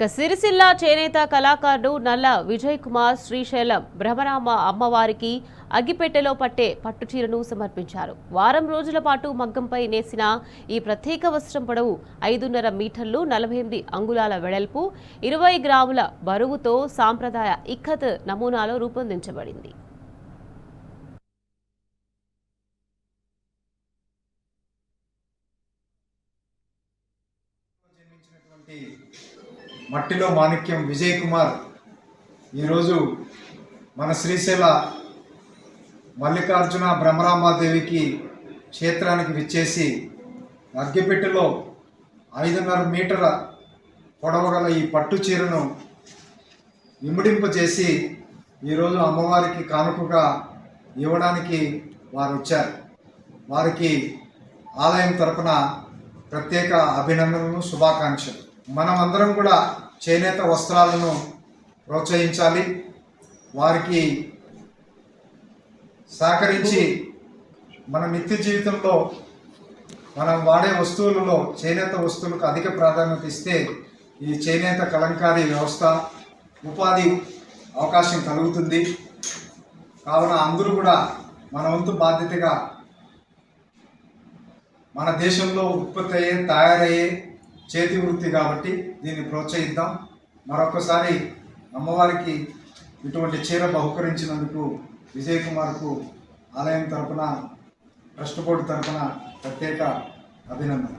సిరిసిల్ల చేనేత కళాకారుడు నల్ల విజయ్ కుమార్ శ్రీశైలం బ్రహ్మరామ అమ్మవారికి అగ్గిపెట్టెలో పట్టే పట్టుచీరను సమర్పించారు. వారం రోజుల పాటు మగ్గంపై నేసిన ఈ ప్రత్యేక వస్త్రం పొడవు 5.5 మీటర్లు, 48 అంగుళాల వెడల్పు, 20 గ్రాముల బరువుతో సాంప్రదాయ ఇక్కత్ నమూనాలో రూపొందించబడింది. మట్టిలో మాణిక్యం విజయ్ కుమార్ ఈరోజు మన శ్రీశైల మల్లికార్జున బ్రహ్మరాంబాదేవికి క్షేత్రానికి విచ్చేసి అగ్గిపెట్టెలో 5.5 మీటర్ల పొడవగల ఈ పట్టు చీరను ఇముడింపజేసి ఈరోజు అమ్మవారికి కానుకగా ఇవ్వడానికి వారు వచ్చారు. వారికి ఆలయం తరపున ప్రత్యేక అభినందనలు, శుభాకాంక్షలు. మనమందరం కూడా చేనేత వస్త్రాలను ప్రోత్సహించాలి. వారికి సహకరించి మన నిత్య జీవితంలో మనం వాడే వస్తువులలో చేనేత వస్తువులకు అధిక ప్రాధాన్యత ఇస్తే ఈ చేనేత కలంకారీ వ్యవస్థ ఉపాధి అవకాశం కలుగుతుంది. కావున అందరూ కూడా మన వంతు బాధ్యతగా మన దేశంలో ఉత్పత్తి అయ్యే, తయారయ్యే చేతి వృత్తి కాబట్టి దీన్ని ప్రోత్సహిద్దాం. మరొకసారి అమ్మవారికి ఇటువంటి చీర బహుకరించినందుకు విజయ్ కుమార్కు ఆలయం తరపున, ట్రస్ట్ బోర్డు తరపున ప్రత్యేక అభినందన.